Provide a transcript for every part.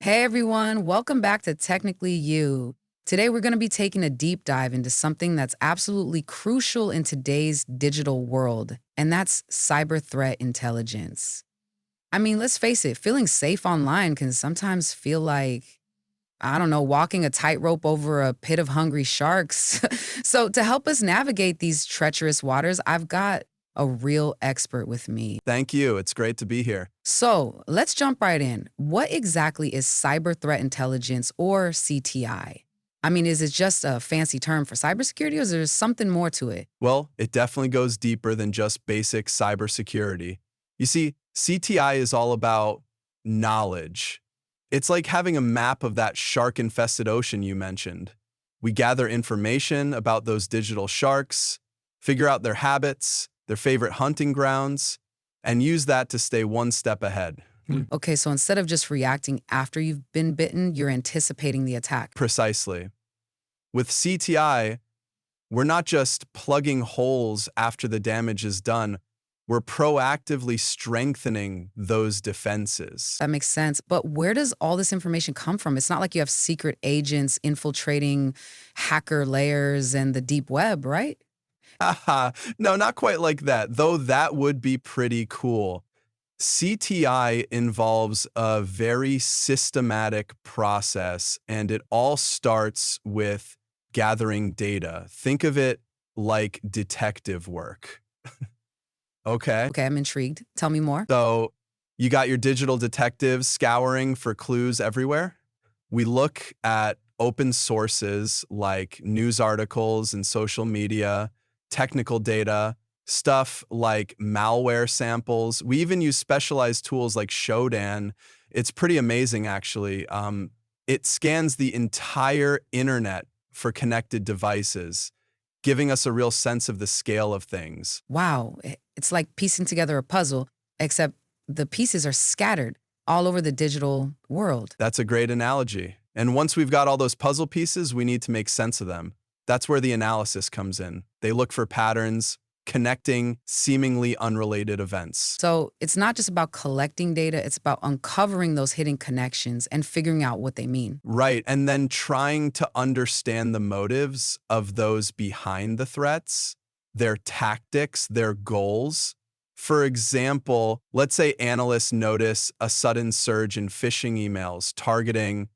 Hey everyone, welcome back to Technically You. Today we're going to be taking a deep dive into something that's absolutely crucial in today's digital world, and that's cyber threat intelligence. I mean, let's face it, feeling safe online can sometimes feel like, I don't know, walking a tightrope over a pit of hungry sharks. So, to help us navigate these treacherous waters, I've got a real expert with me. Thank you. It's great to be here. So let's jump right in. What exactly is cyber threat intelligence or CTI? I mean, is it just a fancy term for cybersecurity or is there something more to it? Well, it definitely goes deeper than just basic cybersecurity. You see, CTI is all about knowledge. It's like having a map of that shark-infested ocean you mentioned. We gather information about those digital sharks, figure out their habits, their favorite hunting grounds, and use that to stay one step ahead. Okay, so instead of just reacting after you've been bitten, you're anticipating the attack. Precisely. With CTI, we're not just plugging holes after the damage is done, we're proactively strengthening those defenses. That makes sense. But where does all this information come from? It's not like you have secret agents infiltrating hacker layers and the deep web, right? Haha, no, not quite like that, though that would be pretty cool. CTI involves a very systematic process, and it all starts with gathering data. Think of it like detective work. Okay? Okay, I'm intrigued. Tell me more. So you got your digital detectives scouring for clues everywhere. We look at open sources like news articles and social media, technical data, stuff like malware samples. We even use specialized tools like Shodan. It's pretty amazing, actually. It scans the entire internet for connected devices, giving us a real sense of the scale of things. Wow, it's like piecing together a puzzle, except the pieces are scattered all over the digital world. That's a great analogy. And once we've got all those puzzle pieces, we need to make sense of them. That's where the analysis comes in. They look for patterns, connecting seemingly unrelated events. So it's not just about collecting data, it's about uncovering those hidden connections and figuring out what they mean. Right, and then trying to understand the motives of those behind the threats, their tactics, their goals. For example, let's say analysts notice a sudden surge in phishing emails targeting,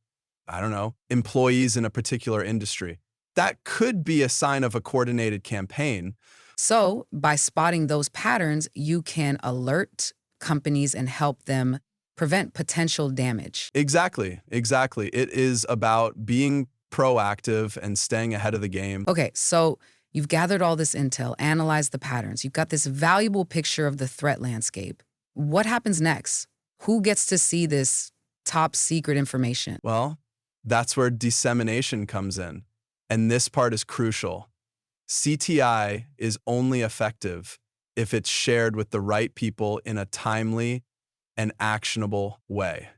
I don't know, employees in a particular industry. That could be a sign of a coordinated campaign. So by spotting those patterns, you can alert companies and help them prevent potential damage. Exactly, exactly. It is about being proactive and staying ahead of the game. Okay, so you've gathered all this intel, analyzed the patterns, you've got this valuable picture of the threat landscape. What happens next? Who gets to see this top secret information? Well, that's where dissemination comes in. And this part is crucial. CTI is only effective if it's shared with the right people in a timely and actionable way.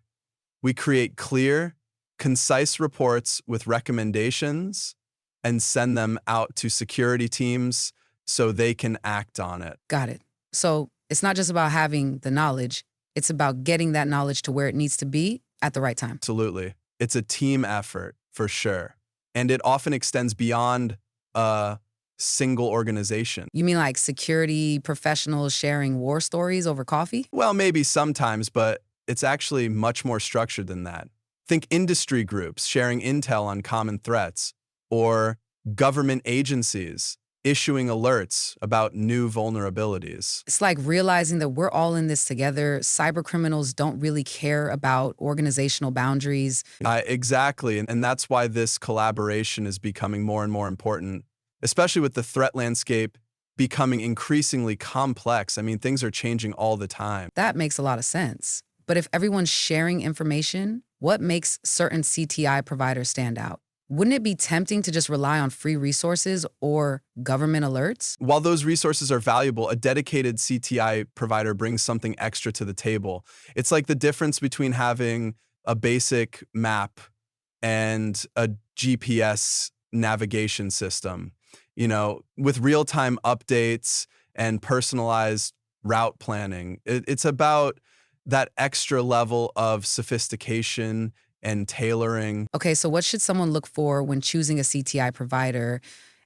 We create clear, concise reports with recommendations and send them out to security teams so they can act on it. Got it. So it's not just about having the knowledge, it's about getting that knowledge to where it needs to be at the right time. Absolutely. It's a team effort for sure. And it often extends beyond a single organization. You mean like security professionals sharing war stories over coffee? Well, maybe sometimes, but it's actually much more structured than that. Think industry groups sharing intel on common threats, or government agencies issuing alerts about new vulnerabilities. It's like realizing that we're all in this together. Cybercriminals don't really care about organizational boundaries. Exactly, and that's why this collaboration is becoming more and more important, especially with the threat landscape becoming increasingly complex. I mean, things are changing all the time. That makes a lot of sense. But if everyone's sharing information, what makes certain CTI providers stand out? Wouldn't it be tempting to just rely on free resources or government alerts? While those resources are valuable, a dedicated CTI provider brings something extra to the table. It's like the difference between having a basic map and a GPS navigation system. With real-time updates and personalized route planning. It's about that extra level of sophistication and tailoring. Okay, so what should someone look for when choosing a CTI provider?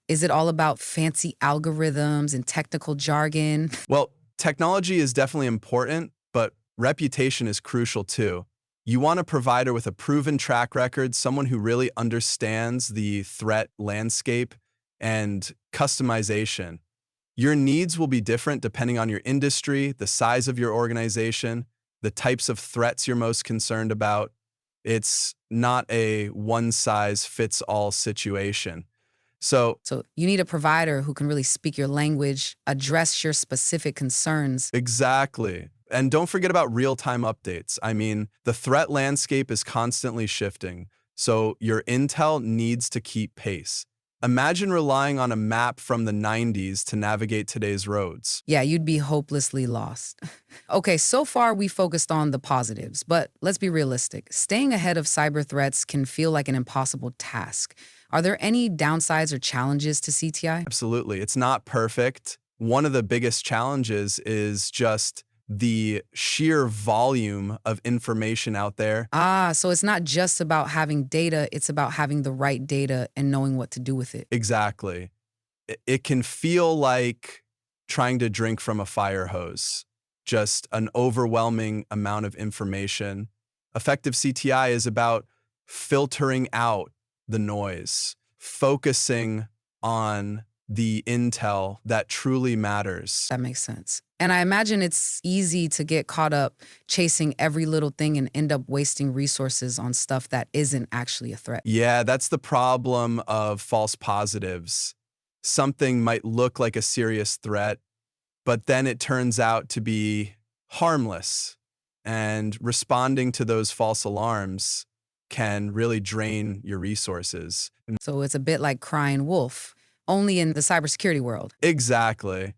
Is it all about fancy algorithms and technical jargon? Well, technology is definitely important, but reputation is crucial too. You want a provider with a proven track record, someone who really understands the threat landscape and customization. Your needs will be different depending on your industry, the size of your organization, the types of threats you're most concerned about. It's not a one-size-fits-all situation. So, So you need a provider who can really speak your language, address your specific concerns. exactly. And don't forget about real-time updates. I mean, the threat landscape is constantly shifting, so your intel needs to keep pace. Imagine relying on a map from the 90s to navigate today's roads. Yeah, you'd be hopelessly lost. Okay, so far we focused on the positives, but let's be realistic. Staying ahead of cyber threats can feel like an impossible task. Are there any downsides or challenges to CTI? Absolutely. It's not perfect. One of the biggest challenges is just the sheer volume of information out there. Ah, so it's not just about having data, it's about having the right data and knowing what to do with it. Exactly. It can feel like trying to drink from a fire hose, just an overwhelming amount of information. Effective CTI is about filtering out the noise, focusing on the intel that truly matters. That makes sense. And I imagine it's easy to get caught up chasing every little thing and end up wasting resources on stuff that isn't actually a threat. Yeah, that's the problem of false positives. Something might look like a serious threat, but then it turns out to be harmless. And responding to those false alarms can really drain your resources. So it's a bit like crying wolf, only in the cybersecurity world. Exactly.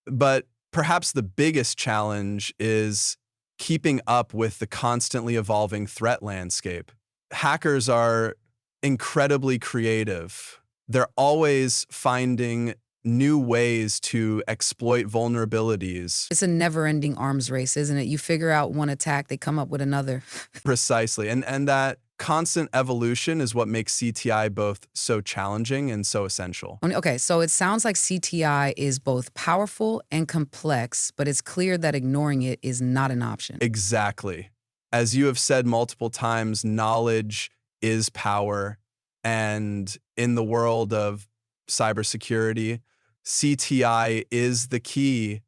But perhaps the biggest challenge is keeping up with the constantly evolving threat landscape. Hackers are incredibly creative. They're always finding new ways to exploit vulnerabilities. It's a never ending arms race, isn't it? You figure out one attack, they come up with another. Precisely. And that constant evolution is what makes CTI both so challenging and so essential. Okay, so it sounds like CTI is both powerful and complex, but it's clear that ignoring it is not an option. Exactly. As you have said multiple times, knowledge is power. And in the world of cybersecurity, CTI is the key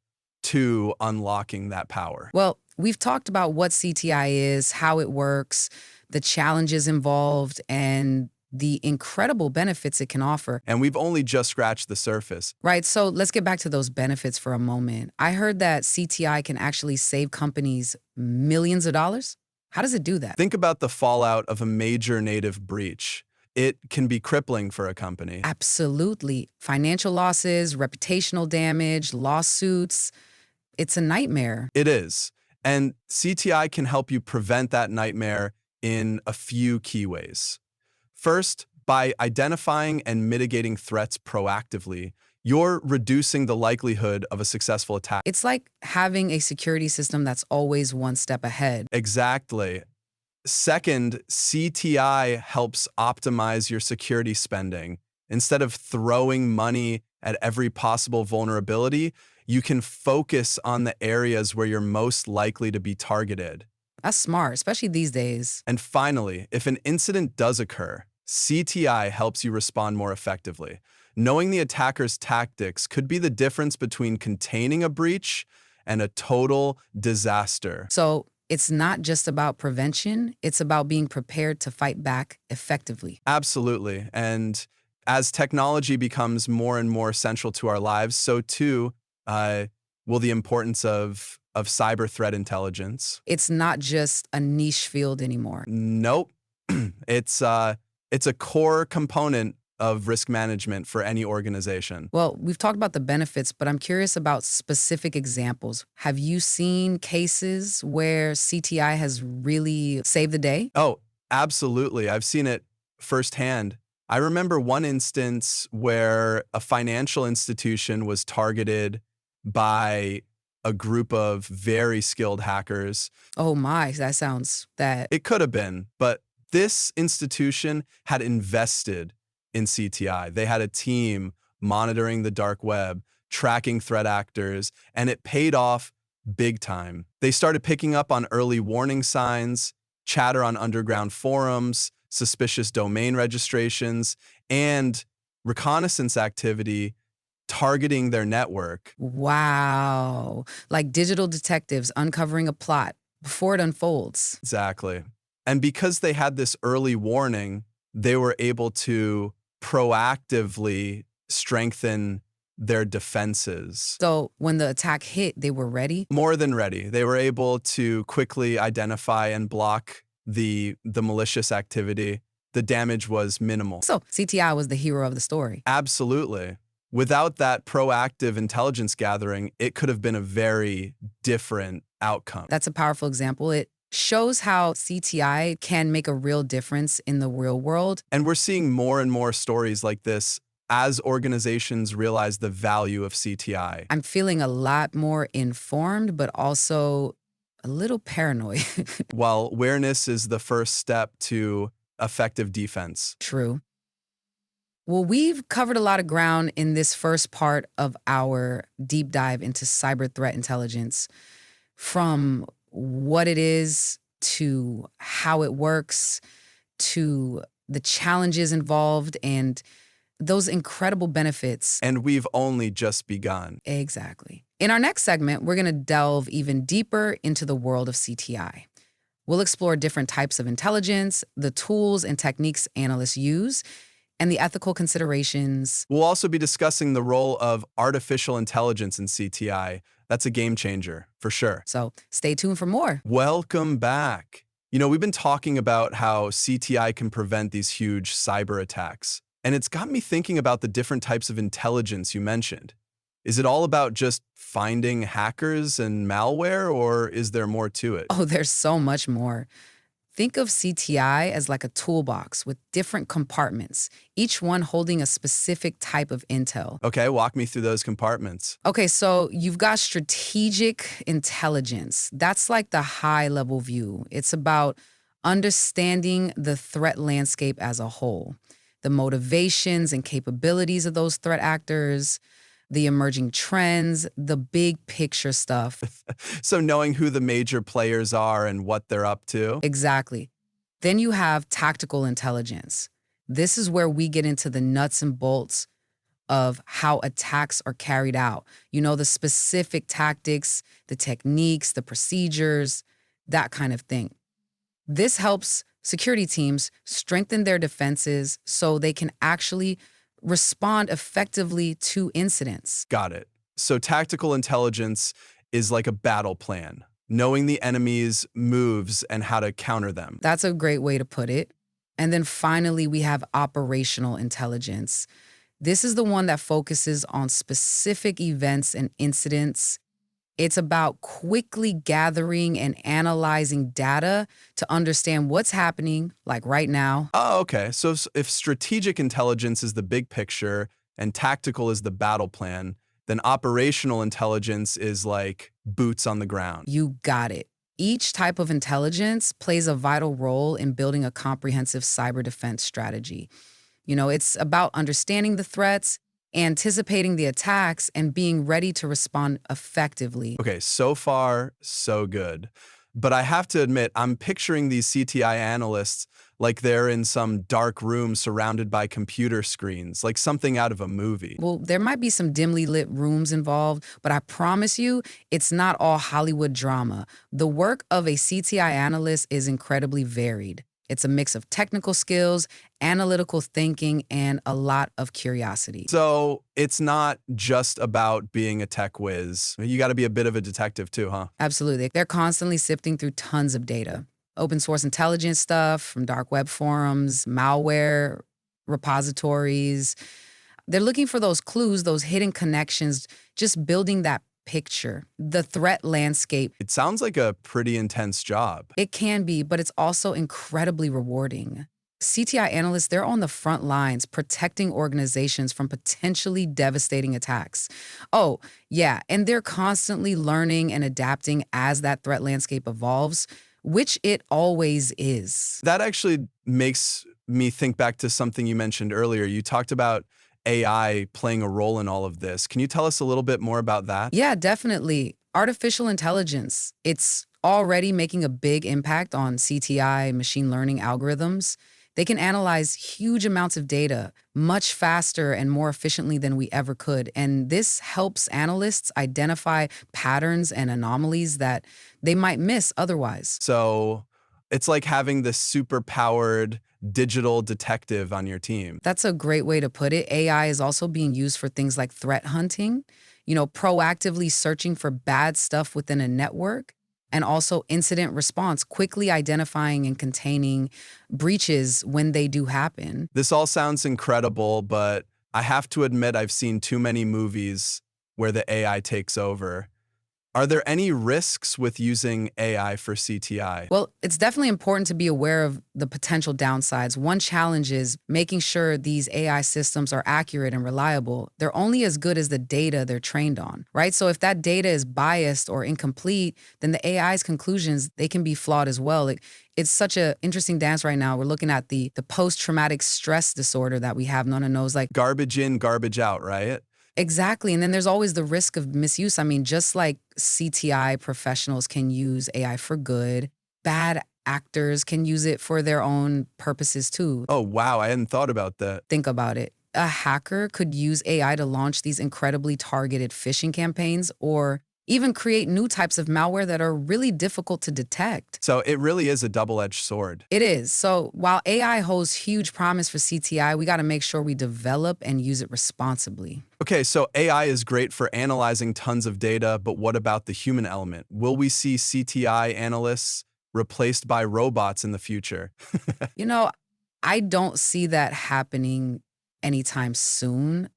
to unlocking that power. Well, we've talked about what CTI is, how it works, the challenges involved, and the incredible benefits it can offer. And we've only just scratched the surface. Right, so let's get back to those benefits for a moment. I heard that CTI can actually save companies millions of dollars. How does it do that? Think about the fallout of a major native breach. It can be crippling for a company. Absolutely. Financial losses, reputational damage, lawsuits. It's a nightmare. It is. And CTI can help you prevent that nightmare in a few key ways. First, by identifying and mitigating threats proactively, you're reducing the likelihood of a successful attack. It's like having a security system that's always one step ahead. Exactly. Second, CTI helps optimize your security spending. Instead of throwing money at every possible vulnerability, you can focus on the areas where you're most likely to be targeted. That's smart, especially these days. And finally, if an incident does occur, CTI helps you respond more effectively. Knowing the attacker's tactics could be the difference between containing a breach and a total disaster. So it's not just about prevention, it's about being prepared to fight back effectively. Absolutely. And as technology becomes more and more central to our lives, so too will the importance of cyber threat intelligence. It's not just a niche field anymore. Nope. It's a core component of risk management for any organization. Well, we've talked about the benefits, but I'm curious about specific examples. Have you seen cases where CTI has really saved the day? Oh, absolutely. I've seen it firsthand. I remember one instance where a financial institution was targeted by a group of very skilled hackers. Oh my, that sounds that. It could have been, but This institution had invested in CTI. They had a team monitoring the dark web, tracking threat actors, and it paid off big time. They started picking up on early warning signs, chatter on underground forums, suspicious domain registrations, and reconnaissance activity targeting their network. Wow. Like digital detectives uncovering a plot before it unfolds. Exactly. And because they had this early warning, they were able to proactively strengthen their defenses. So when the attack hit, they were ready. More than ready. They were able to quickly identify and block the malicious activity. The damage was minimal. So CTI was the hero of the story. Absolutely. Without that proactive intelligence gathering, it could have been a very different outcome. That's a powerful example. It shows how CTI can make a real difference in the real world. And we're seeing more and more stories like this as organizations realize the value of CTI. I'm feeling a lot more informed, but also a little paranoid. While awareness is the first step to effective defense. True. Well, we've covered a lot of ground in this first part of our deep dive into cyber threat intelligence, from what it is to how it works to the challenges involved and those incredible benefits. And we've only just begun. Exactly. In our next segment, we're going to delve even deeper into the world of CTI. We'll explore different types of intelligence, the tools and techniques analysts use, and the ethical considerations. We'll also be discussing the role of artificial intelligence in CTI. That's a game changer, for sure. So stay tuned for more. Welcome back. We've been talking about how CTI can prevent these huge cyber attacks. And it's got me thinking about the different types of intelligence you mentioned. Is it all about just finding hackers and malware, or is there more to it? Oh, there's so much more. Think of CTI as like a toolbox with different compartments, each one holding a specific type of intel. Okay, walk me through those compartments. Okay, so you've got strategic intelligence. That's like the high-level view. It's about understanding the threat landscape as a whole, the motivations and capabilities of those threat actors, the emerging trends, the big picture stuff. So knowing who the major players are and what they're up to. Exactly. Then you have tactical intelligence. This is where we get into the nuts and bolts of how attacks are carried out. The specific tactics, the techniques, the procedures, that kind of thing. This helps security teams strengthen their defenses so they can actually respond effectively to incidents. Got it. So tactical intelligence is like a battle plan, knowing the enemy's moves and how to counter them. That's a great way to put it. And then finally, we have operational intelligence. This is the one that focuses on specific events and incidents. It's about quickly gathering and analyzing data to understand what's happening, like right now. Oh, okay. So if strategic intelligence is the big picture and tactical is the battle plan, then operational intelligence is like boots on the ground. You got it. Each type of intelligence plays a vital role in building a comprehensive cyber defense strategy. It's about understanding the threats, anticipating the attacks, and being ready to respond effectively. Okay, so far, so good. But I have to admit, I'm picturing these CTI analysts like they're in some dark room surrounded by computer screens, like something out of a movie. Well, there might be some dimly lit rooms involved, but I promise you, it's not all Hollywood drama. The work of a CTI analyst is incredibly varied. It's a mix of technical skills, analytical thinking, and a lot of curiosity. So it's not just about being a tech whiz. You got to be a bit of a detective too, huh? Absolutely. They're constantly sifting through tons of data. Open source intelligence stuff from dark web forums, malware repositories. They're looking for those clues, those hidden connections, just building that picture, the threat landscape. It sounds like a pretty intense job. It can be, but it's also incredibly rewarding. CTI analysts, they're on the front lines protecting organizations from potentially devastating attacks. Oh, yeah, and they're constantly learning and adapting as that threat landscape evolves, which it always is. That actually makes me think back to something you mentioned earlier. You talked about AI playing a role in all of this. Can you tell us a little bit more about that? Yeah, definitely. Artificial intelligence, it's already making a big impact on CTI machine learning algorithms. They can analyze huge amounts of data much faster and more efficiently than we ever could. And this helps analysts identify patterns and anomalies that they might miss otherwise. So it's like having this super powered digital detective on your team. That's a great way to put it. AI is also being used for things like threat hunting, proactively searching for bad stuff within a network, and also incident response, quickly identifying and containing breaches when they do happen. This all sounds incredible, but I have to admit I've seen too many movies where the AI takes over. Are there any risks with using AI for CTI? Well, it's definitely important to be aware of the potential downsides. One challenge is making sure these AI systems are accurate and reliable. They're only as good as the data they're trained on, right? So if that data is biased or incomplete, then the AI's conclusions, they can be flawed as well. It's such an interesting dance right now. We're looking at the post-traumatic stress disorder that we have. Nona knows, like, Garbage in, garbage out, right? exactly. And then there's always the risk of misuse. I mean, just like CTI professionals can use AI for good, bad actors can use it for their own purposes too. Oh, wow, I hadn't thought about that. Think about it. A hacker could use AI to launch these incredibly targeted phishing campaigns or even create new types of malware that are really difficult to detect. So it really is a double-edged sword. It is. So while AI holds huge promise for CTI, we got to make sure we develop and use it responsibly. Okay, so AI is great for analyzing tons of data, but what about the human element? Will we see CTI analysts replaced by robots in the future? You know, I don't see that happening anytime soon.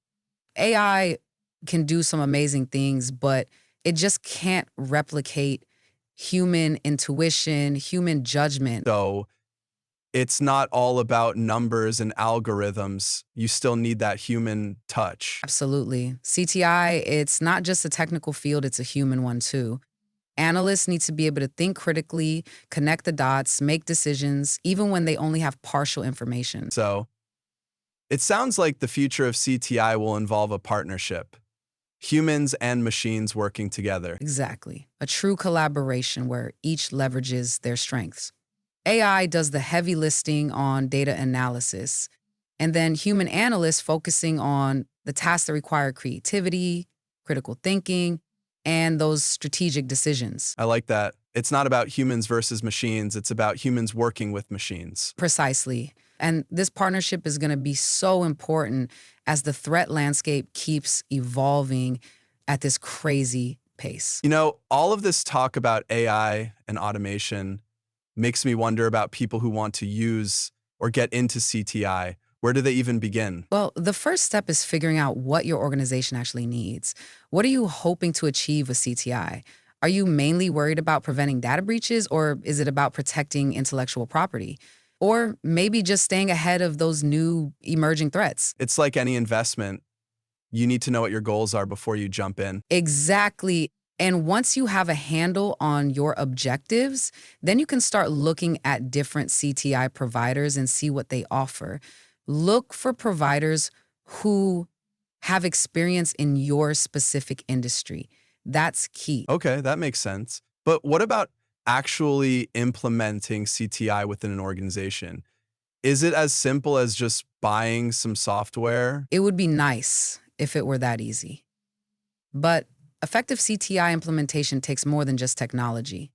AI can do some amazing things, but it just can't replicate human intuition, human judgment. So it's not all about numbers and algorithms. You still need that human touch. Absolutely. CTI, it's not just a technical field, it's a human one too. Analysts need to be able to think critically, connect the dots, make decisions, even when they only have partial information. So it sounds like the future of CTI will involve a partnership. Humans and machines working together. Exactly. A true collaboration where each leverages their strengths. AI does the heavy lifting on data analysis, and then human analysts focusing on the tasks that require creativity, critical thinking, and those strategic decisions. I like that. It's not about humans versus machines. It's about humans working with machines. Precisely. And this partnership is going to be so important as the threat landscape keeps evolving at this crazy pace. You know, all of this talk about AI and automation makes me wonder about people who want to use or get into CTI. Where do they even begin? Well, the first step is figuring out what your organization actually needs. What are you hoping to achieve with CTI? Are you mainly worried about preventing data breaches, or is it about protecting intellectual property? Or maybe just staying ahead of those new emerging threats? It's like any investment. You need to know what your goals are before you jump in. Exactly. And once you have a handle on your objectives, then you can start looking at different CTI providers and see what they offer. Look for providers who have experience in your specific industry. That's key. Okay, that makes sense. But what about actually implementing CTI within an organization? Is it as simple as just buying some software? It would be nice if it were that easy. But effective CTI implementation takes more than just technology.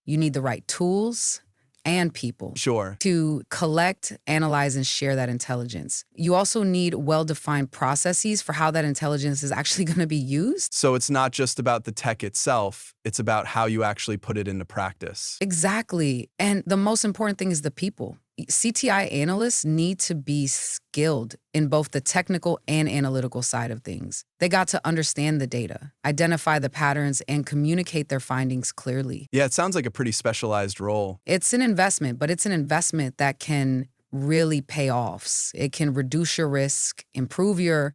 You need the right tools and people Sure. to collect, analyze, and share that intelligence. You also need well-defined processes for how that intelligence is actually going to be used. So it's not just about the tech itself, it's about how you actually put it into practice. Exactly. And the most important thing is the people. CTI analysts need to be skilled in both the technical and analytical side of things. They got to understand the data, identify the patterns, and communicate their findings clearly. Yeah, it sounds like a pretty specialized role. It's an investment, but it's an investment that can really pay off. It can reduce your risk, improve your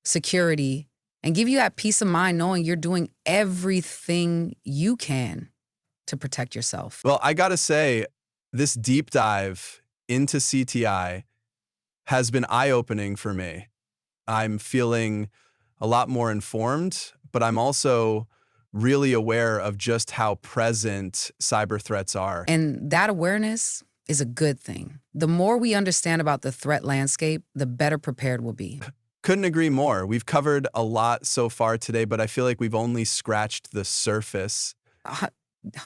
security, and give you that peace of mind knowing you're doing everything you can to protect yourself? Well, I gotta say, this deep dive into CTI has been eye-opening for me. I'm feeling a lot more informed, but I'm also really aware of just how present cyber threats are. And that awareness is a good thing. The more we understand about the threat landscape, the better prepared we'll be. Couldn't agree more. We've covered a lot so far today, but I feel like we've only scratched the surface. Uh,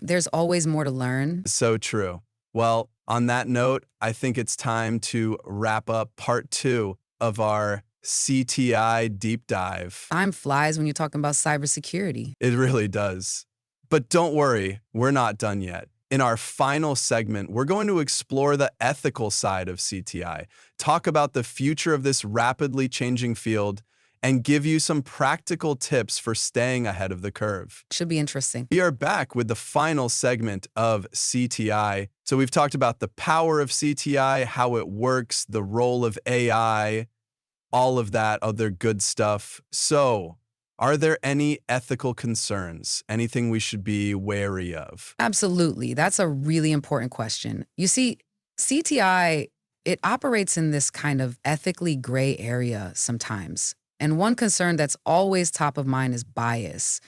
There's always more to learn. So true. Well, on that note, I think it's time to wrap up part 2 of our CTI deep dive. Time flies when you're talking about cybersecurity. It really does. But don't worry, we're not done yet. In our final segment, we're going to explore the ethical side of CTI, talk about the future of this rapidly changing field, and give you some practical tips for staying ahead of the curve. Should be interesting. We are back with the final segment of CTI. So we've talked about the power of CTI, how it works, the role of AI, all of that other good stuff. So, are there any ethical concerns? Anything we should be wary of? Absolutely. That's a really important question. You see, CTI, it operates in this kind of ethically gray area sometimes. And one concern that's always top of mind is bias.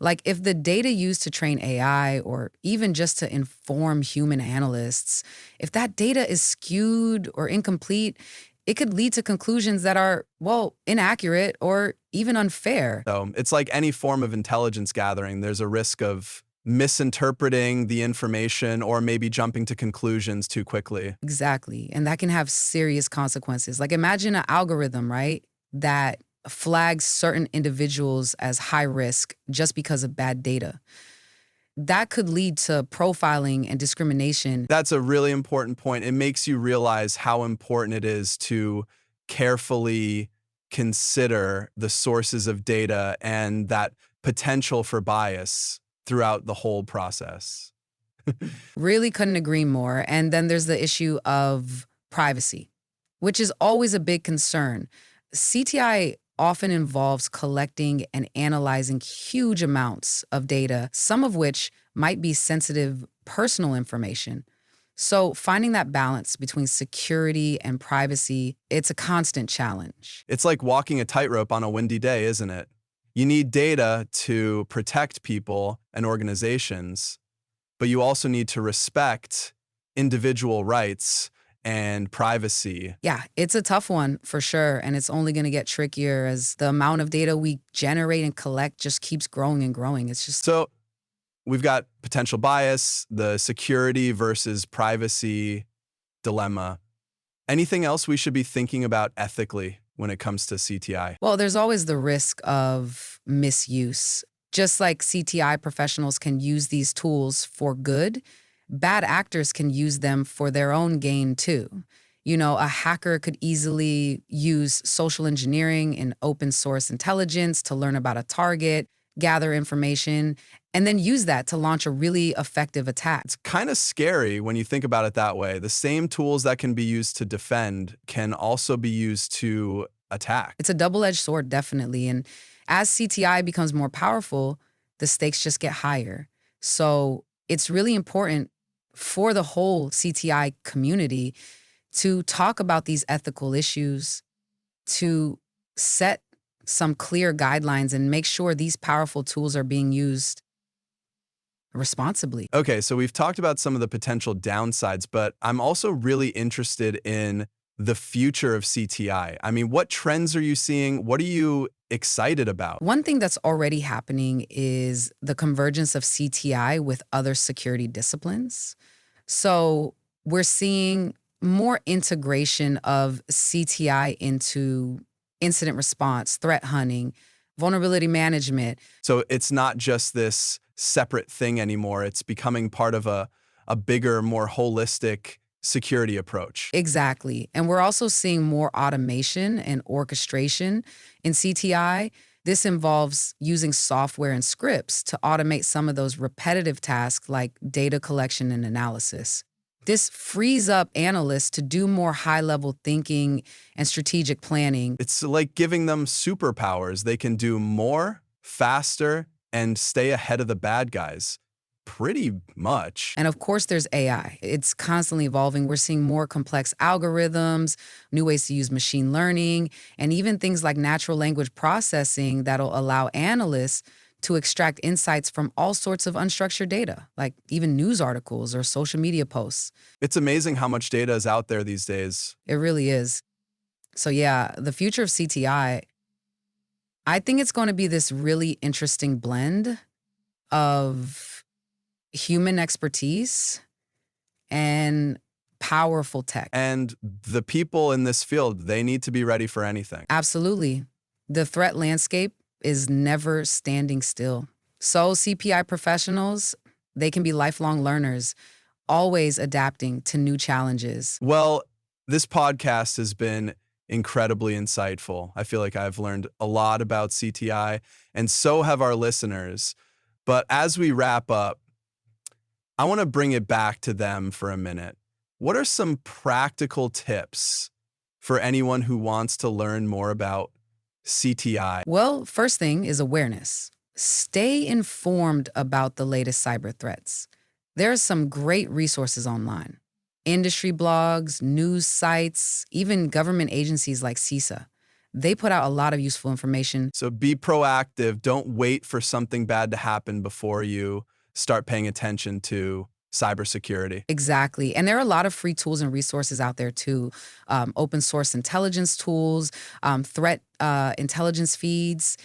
Like if the data used to train AI or even just to inform human analysts, if that data is skewed or incomplete, it could lead to conclusions that are, well, inaccurate or even unfair. So, it's like any form of intelligence gathering, there's a risk of misinterpreting the information or maybe jumping to conclusions too quickly. Exactly. And that can have serious consequences. Like imagine an algorithm, right, that flags certain individuals as high risk just because of bad data. That could lead to profiling and discrimination. That's a really important point. It makes you realize how important it is to carefully consider the sources of data and that potential for bias throughout the whole process. Really couldn't agree more. And then there's the issue of privacy, which is always a big concern. CTI often involves collecting and analyzing huge amounts of data, some of which might be sensitive personal information. So finding that balance between security and privacy, it's a constant challenge. It's like walking a tightrope on a windy day, isn't it? You need data to protect people and organizations, but you also need to respect individual rights and privacy. Yeah, it's a tough one for sure. And it's only going to get trickier as the amount of data we generate and collect just keeps growing and growing. It's just So we've got potential bias, the security versus privacy dilemma. Anything else we should be thinking about ethically when it comes to CTI? well, there's always the risk of misuse. Just like CTI professionals can use these tools for good, bad actors can use them for their own gain too. You know, a hacker could easily use social engineering and open source intelligence to learn about a target, gather information, and then use that to launch a really effective attack. It's kind of scary when you think about it that way. The same tools that can be used to defend can also be used to attack. It's a double-edged sword, definitely. And as CTI becomes more powerful, the stakes just get higher. So it's really important for the whole CTI community to talk about these ethical issues, to set some clear guidelines and make sure these powerful tools are being used responsibly. Okay, so we've talked about some of the potential downsides, but I'm also really interested in the future of CTI. I mean, what trends are you seeing? What are you excited about? One thing that's already happening is the convergence of CTI with other security disciplines. So we're seeing more integration of CTI into incident response, threat hunting, vulnerability management. So it's not just this separate thing anymore. It's becoming part of a bigger, more holistic security approach. Exactly. And we're also seeing more automation and orchestration in CTI. This involves using software and scripts to automate some of those repetitive tasks like data collection and analysis. This frees up analysts to do more high-level thinking and strategic planning. It's like giving them superpowers. They can do more, faster, and stay ahead of the bad guys. pretty much. And of course, there's AI. It's constantly evolving. We're seeing more complex algorithms, new ways to use machine learning, and even things like natural language processing that'll allow analysts to extract insights from all sorts of unstructured data, like even news articles or social media posts. It's amazing how much data is out there these days. It really is. So, yeah, the future of CTI, I think it's going to be this really interesting blend of human expertise and powerful tech. And the people in this field, they need to be ready for anything. Absolutely. The threat landscape is never standing still. So CPI professionals, they can be lifelong learners, always adapting to new challenges. Well, this podcast has been incredibly insightful. I feel like I've learned a lot about CTI, and so have our listeners. But as we wrap up, I want to bring it back to them for a minute. What are some practical tips for anyone who wants to learn more about CTI? Well, first thing is awareness. Stay informed about the latest cyber threats. There are some great resources online. Industry blogs, news sites, even government agencies like CISA. They put out a lot of useful information. So be proactive. Don't wait for something bad to happen before you start paying attention to cybersecurity. Exactly. And there are a lot of free tools and resources out there too. Open source intelligence tools, threat intelligence feeds.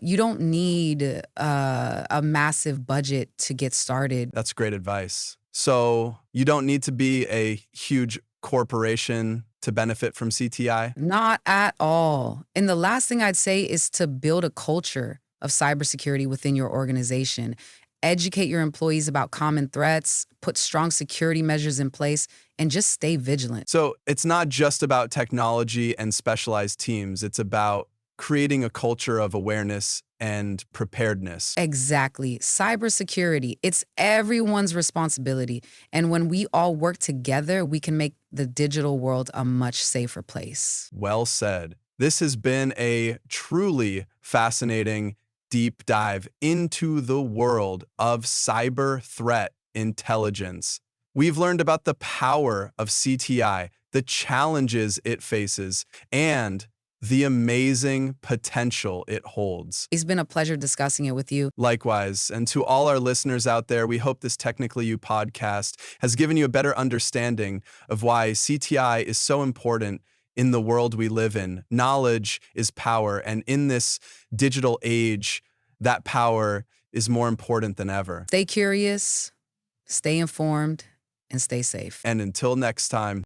You don't need a massive budget to get started. That's great advice. So you don't need to be a huge corporation to benefit from CTI? Not at all. And the last thing I'd say is to build a culture of cybersecurity within your organization. Educate your employees about common threats, put strong security measures in place, and just stay vigilant. So it's not just about technology and specialized teams. It's about creating a culture of awareness and preparedness. Exactly. Cybersecurity, it's everyone's responsibility. And when we all work together, we can make the digital world a much safer place. Well said. This has been a truly fascinating deep dive into the world of cyber threat intelligence. We've learned about the power of CTI, the challenges it faces, and the amazing potential it holds. It's been a pleasure discussing it with you. Likewise, and to all our listeners out there, we hope this Technically You podcast has given you a better understanding of why CTI is so important in the world we live in. Knowledge is power, and in this digital age, that power is more important than ever. Stay curious, stay informed, and stay safe. And until next time,